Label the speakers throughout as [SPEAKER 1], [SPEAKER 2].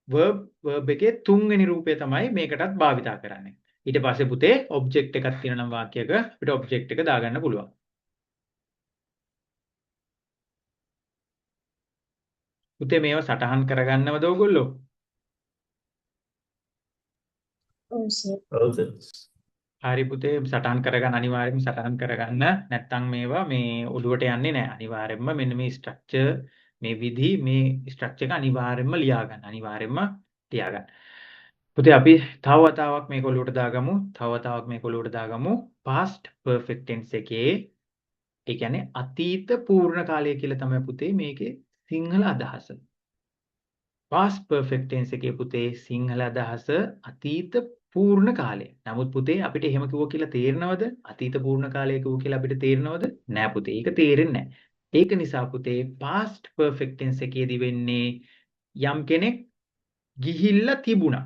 [SPEAKER 1] verb එකේ තුන්වෙනි රූපය තමයි මේකටත් භාවිතා කරන්නේ. ඊට පස්සේ පුතේ object එකක් තියෙන නම් වාක්‍යයක අපිට object එක දාගන්න පුළුවන්. පුතේ මේව සටහන් කරගන්නවද ඔයගොල්ලෝ?
[SPEAKER 2] ඔව් සර්.
[SPEAKER 3] ඔව් සර්.
[SPEAKER 1] හරි පුතේ සටහන් කරගන්න අනිවාර්යයෙන්ම සටහන් කරගන්න. නැත්නම් මේවා මේ ඔළුවට යන්නේ නැහැ. අනිවාර්යයෙන්ම මෙන්න මේ ස්ට්‍රක්චර් මේ විදි මේ ස්ට්‍රක්චර් එක අනිවාර්යයෙන්ම ලියා ගන්න. අනිවාර්යයෙන්ම තියාගන්න. පුතේ අපි තව වතාවක් මේක ඔළුවට දාගමු. තව වතාවක් මේක ඔළුවට දාගමු. past perfect tense එකේ ඒ කියන්නේ අතීත පූර්ණ කාලය කියලා තමයි පුතේ මේකේ සිංහල අදහස. past perfect tense එකේ පුතේ සිංහල අදහස අතීත පූර්ණ කාලය. නමුත් පුතේ අපිට එහෙම කිව්ව කියලා තේරෙනවද? අතීත පූර්ණ කාලය කිව්ව කියලා අපිට තේරෙනවද? නෑ පුතේ. ඒක තේරෙන්නේ නෑ. ඒක නිසා පුතේ past perfect tense එකේදී වෙන්නේ යම් කෙනෙක් ගිහිල්ලා තිබුණා.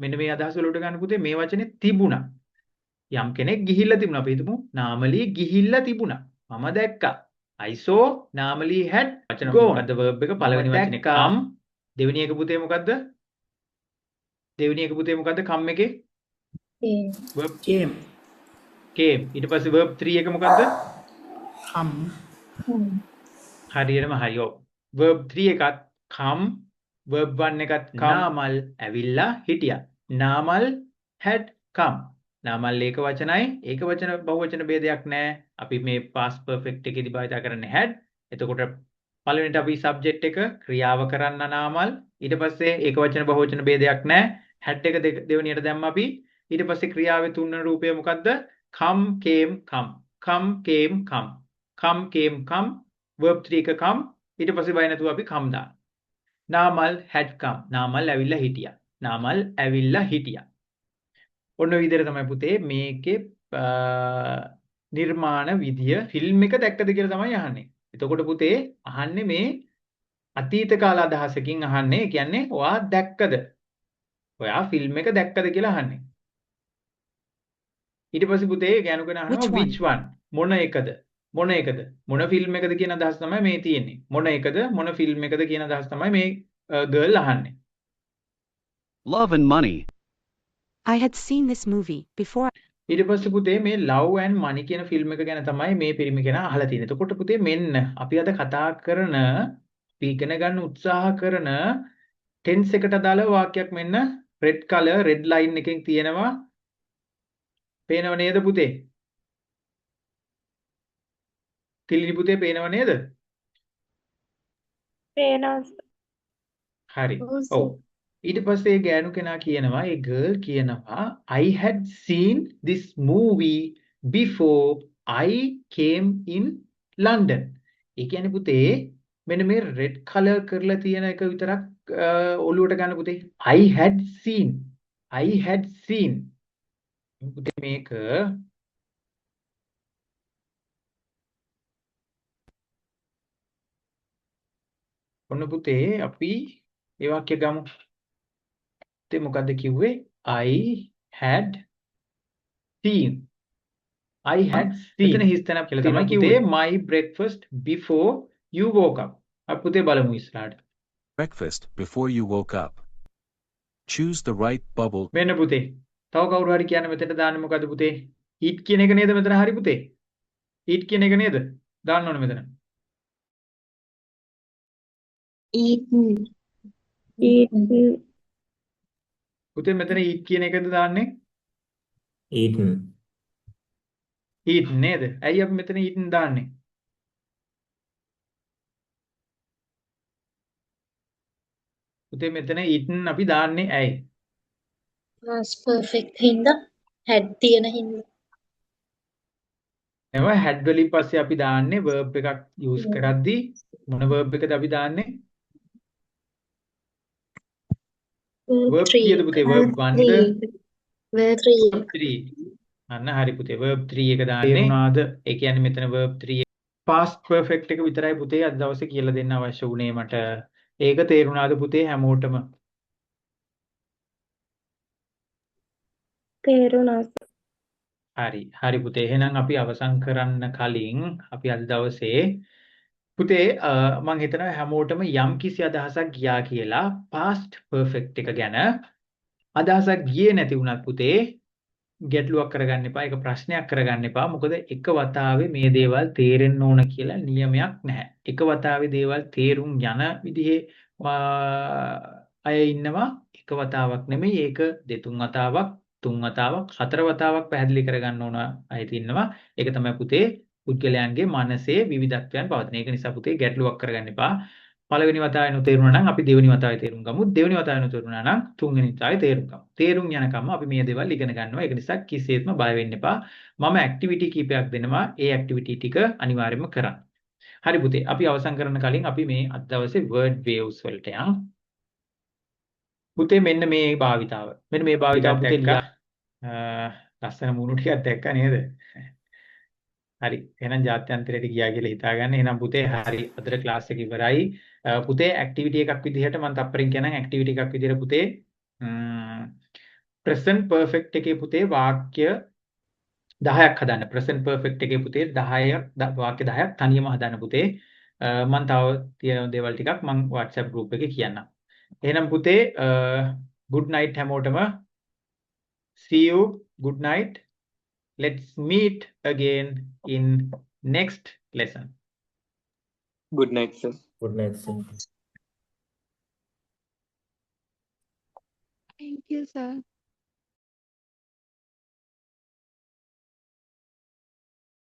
[SPEAKER 1] මෙන්න මේ අදහස වලට ගන්න පුතේ මේ වචනේ තිබුණා. යම් කෙනෙක් ගිහිල්ලා තිබුණා. අපි හිතමු නාමලී ගිහිල්ලා තිබුණා. මම දැක්කා. I saw නාමලී had වචන මොකද්ද verb එක පළවෙනි වචනේ come. දෙවෙනි එක පුතේ මොකද්ද? දෙවෙනි එක පුතේ මොකද්ද come එකේ? verb
[SPEAKER 3] came.
[SPEAKER 1] ඊට පස්සේ verb 3 එක මොකද්ද?
[SPEAKER 3] come.
[SPEAKER 1] හරියටම හරි. ඔව්. verb 3 එකත් come, verb 1 එකත් come. නාමල් ඇවිල්ලා හිටියා. Namal had come. නාමල් ඒක වචනයි. ඒක වචන බහුවචන ભેදයක් නැහැ. අපි මේ past perfect එකේදී භාවිත කරන්නේ had. එතකොට පළවෙනිට අපි subject එක ක්‍රියාව කරන්න නාමල්. ඊට පස්සේ ඒක වචන බහුවචන ભેදයක් නැහැ. had එක දෙවෙනියට දැම්ම අපි. ඊට පස්සේ ක්‍රියාවේ තුන්වෙනි රූපය මොකද්ද? come came come. come came come. come came come. verb 3 එක come. ඊට පස්සේ බය නැතුව අපි come දානවා. Namal had come. නාමල් ඇවිල්ලා හිටියා. නාමල් ඇවිල්ලා හිටියා. ඔන්න ඔය විදිහට තමයි පුතේ මේකේ නිර්මාණ විදිය ෆිල්ම් එක දැක්කද කියලා තමයි අහන්නේ. එතකොට පුතේ අහන්නේ මේ අතීත කාල අදහසකින් අහන්නේ. ඒ කියන්නේ ඔයා දැක්කද? ඔයා ෆිල්ම් එක දැක්කද කියලා අහන්නේ. ඊට පස්සේ පුතේ ගෑනු කෙනා අහනවා which one? මොන එකද? මොන එකද? මොන ෆිල්ම් එකද කියන අදහස තමයි මේ තියෙන්නේ. මොන එකද? මොන ෆිල්ම් එකද කියන අදහස තමයි මේ ගර්ල් අහන්නේ.
[SPEAKER 4] Love and Money.
[SPEAKER 5] I had seen this movie before.
[SPEAKER 1] ඊට පස්සේ පුතේ මේ Love and Money කියන ෆිල්ම් එක ගැන තමයි මේ පිරිමි කෙනා අහලා තියෙන්නේ. එතකොට පුතේ මෙන්න අපි අද කතා කරන අපි ඉගෙන ගන්න උත්සාහ කරන tense එකට අදාළ වාක්‍යයක් මෙන්න red color red line එකෙන් තියෙනවා. පේනව නේද පුතේ? තිලිනි පුතේ පේනව නේද?
[SPEAKER 2] පේනවා.
[SPEAKER 1] හරි. ඔව්. ඊට පස්සේ ගෑනු කෙනා කියනවා ඒ ගර්ල් කියනවා I had seen this movie before I came in London. ඒ කියන්නේ පුතේ මෙන්න මේ red color කරලා තියෙන එක විතරක් ඔළුවට ගන්න පුතේ. I had seen. පුතේ මේක ඔන්න පුතේ අපි ඒ වාක්‍ය ගමු. මොකද්ද කිව්වේ? I had seen. මෙතන හිස්තැන කියලා තමයි කිව්වේ my breakfast before you woke up. අපි පුතේ බලමු ඉස්සරහට.
[SPEAKER 4] Breakfast before you woke up. Choose the right bubble.
[SPEAKER 1] මෙන්න පුතේ. තව කවුරු හරි කියන්න මෙතන දාන්නේ මොකද්ද පුතේ? eat කියන එක නේද මෙතන හරි පුතේ? eat කියන එක නේද? දාන්න ඕනේ මෙතන.
[SPEAKER 2] eat.
[SPEAKER 1] පුතේ මෙතන eat කියන එකද දාන්නේ?
[SPEAKER 3] eaten.
[SPEAKER 1] eat නේද? ඇයි අපි මෙතන eaten දාන්නේ? පුතේ මෙතන eaten අපි දාන්නේ ඇයි?
[SPEAKER 2] past perfect හින්දා had තියෙන හින්දා.
[SPEAKER 1] එව had වලින් පස්සේ අපි දාන්නේ verb එකක් use කරද්දී මොන verb එකද අපි දාන්නේ? verb කීයද පුතේ? verb 1ද?
[SPEAKER 2] verb 3.
[SPEAKER 1] අන්න හරි පුතේ verb 3 එක දාන්නේ මොනවාද? ඒ කියන්නේ මෙතන verb 3 past perfect එක විතරයි පුතේ අද දවසේ කියලා දෙන්න අවශ්‍ය වුණේ මට. ඒක තේරුණාද පුතේ හැමෝටම?
[SPEAKER 2] තේරුණා.
[SPEAKER 1] හරි පුතේ. එහෙනම් අපි අවසන් කරන්න කලින් අපි අද දවසේ පුතේ මම හිතනවා හැමෝටම යම් කිසි අදහසක් ගියා කියලා past perfect එක ගැන අදහසක් ගියේ නැති වුණත් පුතේ ගැටලුවක් කරගන්න එපා. ඒක ප්‍රශ්නයක් කරගන්න එපා. මොකද එක වතාවේ මේ දේවල් තේරෙන්න ඕන කියලා නියමයක් නැහැ. එක වතාවේ දේවල් තේරුම් යන විදිහේ අය ඉන්නවා. එක වතාවක් නෙමෙයි ඒක දෙතුන් වතාවක්, තුන් වතාවක්, හතර වතාවක් පැහැදිලි කරගන්න ඕන අය ඉන්නවා. ඒක තමයි පුතේ පුද්ගලයන්ගේ මනසේ විවිධත්වයන් පවතින. ඒක නිසා පුතේ ගැටලුවක් කරගන්න එපා. පළවෙනි වතාවේ නොතේරුණා නම් අපි දෙවෙනි වතාවේ තේරුම් ගමු. දෙවෙනි වතාවේ නොතේරුණා නම් තුන්වෙනි වතාවේ තේරුම් ගමු. තේරුම් යනකම් අපි මේ දේවල් ඉගෙන ගන්නවා. ඒක නිසා කිසිසේත්ම බය වෙන්න එපා. මම ඇක්ටිවිටි කීපයක් දෙනවා. ඒ ඇක්ටිවිටි ටික අනිවාර්යයෙන්ම කරන්න. හරි පුතේ. අපි අවසන් කරන කලින් අපි මේ අද දවසේ word waves වලට යමු. පුතේ මෙන්න මේ භාවිතාව. මෙන්න මේ භාවිතාව පුතේ ලියා ලස්සන මුණු ටිකක් දැක්ක නේද? හරි. එහෙනම් ජාත්‍යන්තරයට ගියා කියලා හිතාගන්න. එහෙනම් පුතේ හරි. අදට ක්ලාස් එක ඉවරයි. පුතේ ඇක්ටිවිටි එකක් විදිහට මම තප්පරෙන් කියනනම් ඇක්ටිවිටි එකක් විදිහට පුතේ present perfect එකේ පුතේ වාක්‍ය 10ක් හදන්න. present perfect එකේ පුතේ 10ක් වාක්‍ය 10ක් තනියම හදන්න පුතේ. මම තව තියෙන දේවල් ටිකක් මම WhatsApp group එකේ කියන්නම්. එහෙනම් පුතේ good night හැමෝටම. See you. Good night. Let's meet again in next lesson.
[SPEAKER 6] Good night, sir.
[SPEAKER 3] Good night, sir.
[SPEAKER 5] Thank you, sir.